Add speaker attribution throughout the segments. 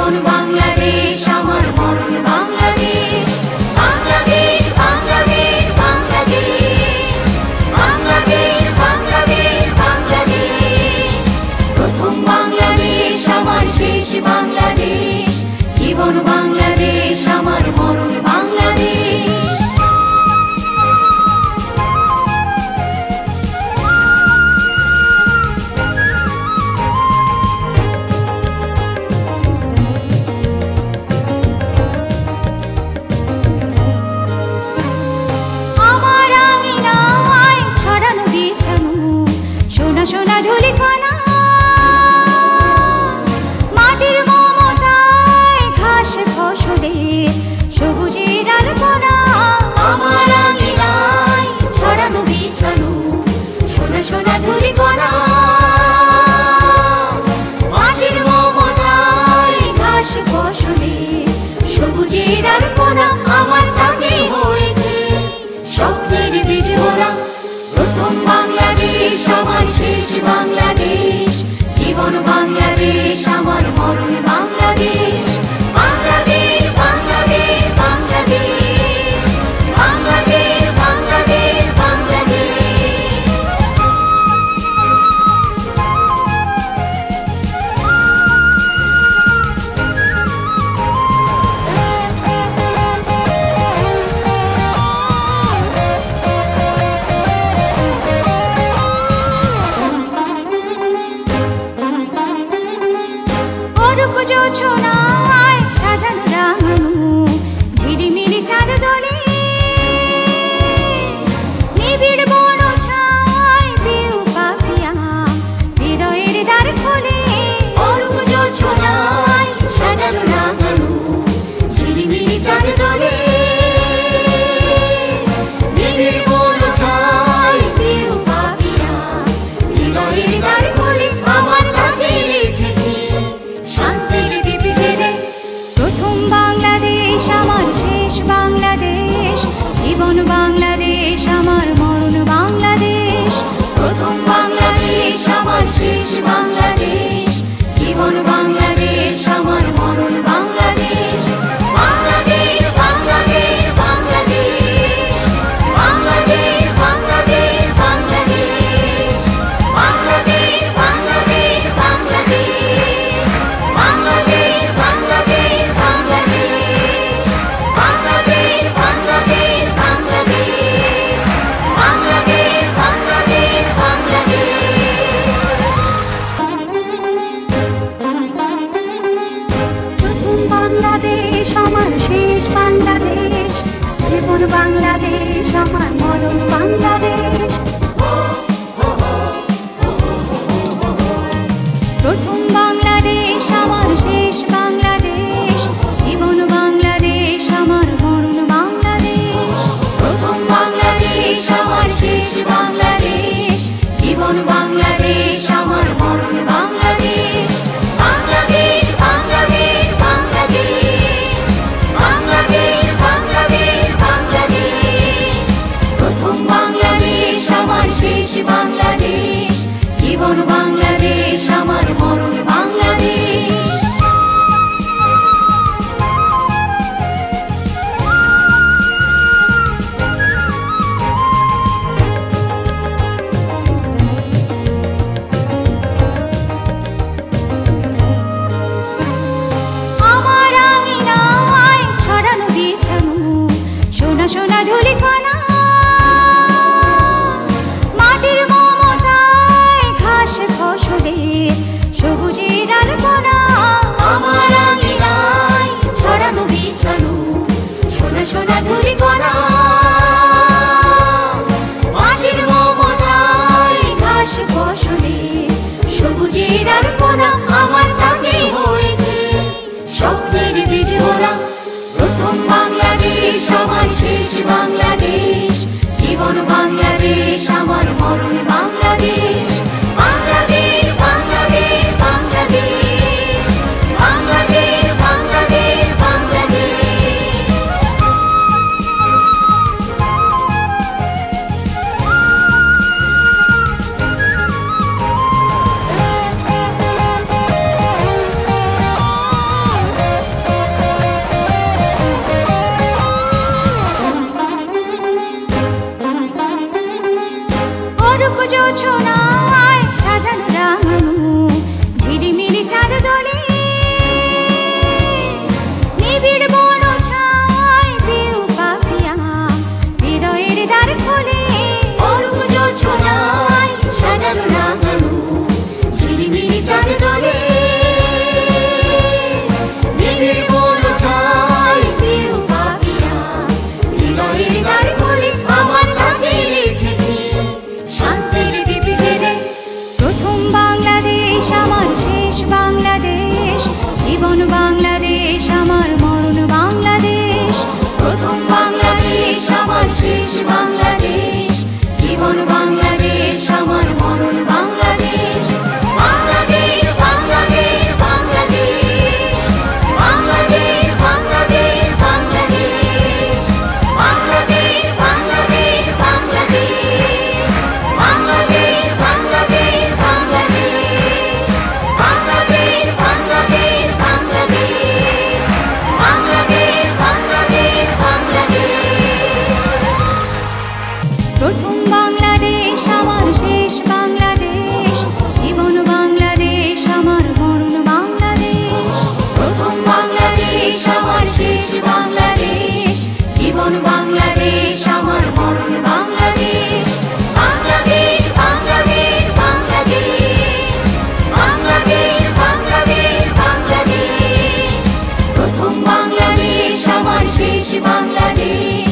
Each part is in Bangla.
Speaker 1: জীবন বাংলাদেশ আমার মরণ বাংলাদেশ। বাংলাদেশ বাংলাদেশ বাংলাদেশ, বাংলাদেশ বাংলাদেশ বাংলাদেশ। প্রথম বাংলাদেশ আমার শেষ বাংলাদেশ, জীবন বাংলাদেশ আমার মরণ বাংলাদেশ। সোনা ধুলি কণা মাটির মমতায় ঘাস ফসলে সবুজের আলপনা। আমার আঙিনায় ছড়ানো বিছানো সোনা সোনা ধুলি কণা মাটির মমতায় ঘাস ফসলে সবুজের আলপনা। আমার তাকে হয়েছে স্বপ্নের বীজ মোরা। প্রথম বাংলাদেশ আমার শেষ বাংলাদেশ, জীবন বাংলাদেশ আমার মরণ বাংলাদেশ। বাংলাদেশ বাংলাদেশ বাংলাদেশ, বাংলাদেশ বাংলাদেশ বাংলাদেশ। জোছনায় সাজানো রাঙানো ঝিলিমিলি চাঁদ দোলে নিবিড় বন ছায় পিউ পাপিয়া হৃদয়ের দ্বার খোলে। অরূপ জোছনায় সাজানো রাঙানো ঝিলিমিলি চাঁদ দোলে নিবিড় বন ছায় পিউ পাপিয়া হৃদয়ের দ্বার খোলে। আমার তাকে রেখেছি শান্তির দ্বীপ জেলে। প্রথম বাংলাদেশ আমার শেষ বাংলাদেশ, জীবন বাংলাদেশ আমার মরণ বাংলাদেশ। প্রথম বাংলাদেশ আমার শেষ বাংলাদেশ, জীবন বাংলাদেশ আমার মরণ বাংলাদেশ। বাংলাদেশ বাংলাদেশ বাংলাদেশ, বাংলাদেশ বাংলাদেশ বাংলাদেশ, বাংলাদেশ বাংলাদেশ বাংলাদেশ, বাংলাদেশ বাংলাদেশ বাংলাদেশ, বাংলাদেশ বাংলাদেশ বাংলাদেশ, বাংলাদেশ বাংলাদেশ বাংলাদেশ। প্রথম বাংলাদেশ আমার শেষ বাংলাদেশ, জীবন বাংলাদেশ আমার মরণ বাংলাদেশ। প্রথম বাংলাদেশ আমার শেষ বাংলাদেশ, জীবন বাংলাদেশ আমার মরণ বাংলাদেশ। প্রথম বাংলাদেশ আমার শেষ বাংলাদেশ, জীবন বাংলাদেশ আমার মরণ বাংলাদেশ। বাংলাদেশ বাংলাদেশ বাংলাদেশ, বাংলাদেশ বাংলাদেশ বাংলাদেশ। প্রথম বাংলাদেশ জীবন বাংলাদেশ আমার মরণ বাংলাদেশ। প্রথম বাংলাদেশ আমার শেষ বাংলাদেশ। জীবন বাংলাদেশ আমার মরণ বাংলাদেশ। বাংলাদেশ বাংলাদেশ বাংলাদেশ বাংলাদেশ বাংলাদেশ বাংলাদেশ বাংলাদেশ বাংলাদেশ বাংলাদেশ বাংলাদেশ বাংলাদেশ বাংলাদেশ বাংলাদেশ বাংলাদেশ বাংলাদেশ বাংলাদেশ বাংলাদেশ বাংলাদেশ। প্রথম বাংলাদেশ আমার শেষ বাংলাদেশ। জীবন বাংলাদেশ আমার মরণ বাংলাদেশ। প্রথম বাংলাদেশ আমার শেষ বাংলাদেশ। জীবন বাংলাদেশ আমার মরণ বাংলাদেশ। বাংলাদেশ বাংলাদেশ বাংলাদেশ বাংলাদেশ বাংলাদেশ বাংলাদেশ। প্রথম বাংলাদেশ আমার শেষ বাংলাদেশ।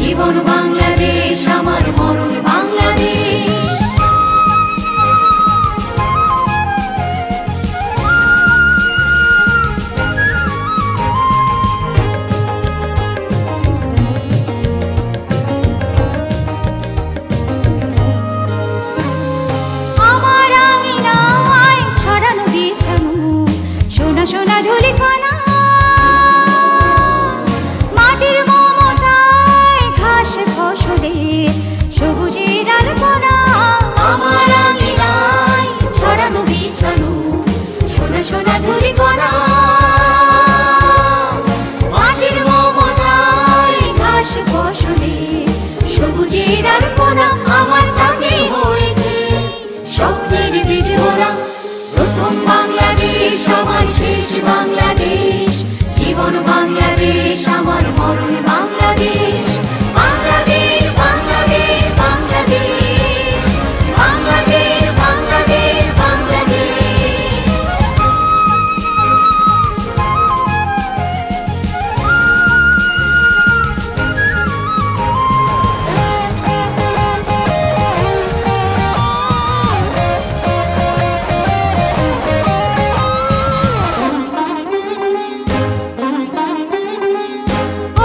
Speaker 1: জীবন বাংলাদেশ আমার মরণ বাংলাদেশ। আমার আঙিনায় ছড়ানো বিছানো সোনা সোনা ধূলিকণা। মাটির মমতায় ঘাস ফসলের সবুজের আলপনা। আমার আঙিনায় ছড়ানো বিছানো সোনা সোনা ধূলিকণা। মাটির মমতায় ঘাস ফসলের সবুজের আলপনা। আমার তাকে হয়েছে স্বপ্নের বীজ ভরা। প্রথম বাংলাদেশ আমার শেষ বাংলাদেশ। জীবন বাংলাদেশ আমার মরণ বাংলাদেশ। বাংলাদেশ বাংলাদেশ বাংলাদেশ বাংলাদেশ বাংলাদেশ বাংলাদেশ।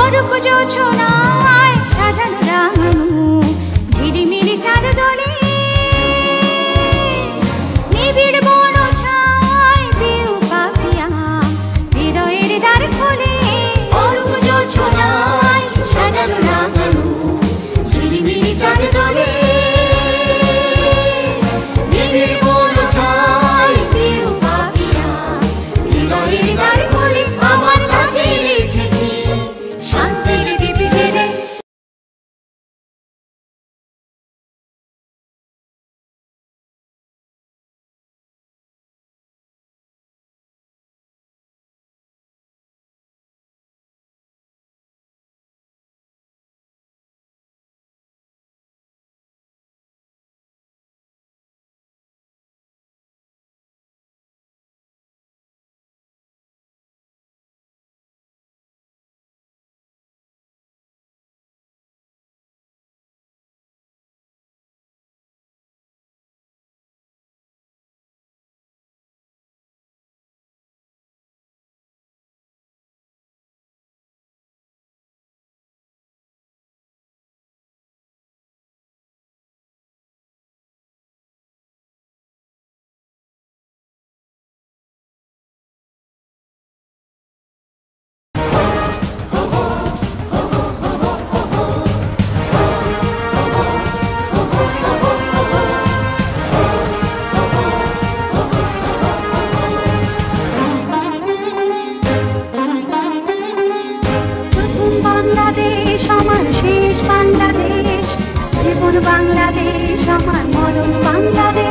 Speaker 1: অরূপ জোছনায় সাজানো রাঙানো ঝিলিমিলি চাঁদ দোলে। নিবিড় বন ছায় পিউ পাপিয়া হৃদয়ের দ্বার খোলে। অরূপ জোছনায় সাজানো রাঙানো ঝিলিমিলি চাঁদ দোলে। নিবিড় বন ছায় পিউ পাপিয়া হৃদয়ের দ্বার খোলে। আমার তাকে রেখেছি শান্তির দীপ জেলে। বাংলাদেশ আমার শেষ বাংলাদেশ। জীবন বাংলাদেশ আমার মরণ বাংলাদেশ।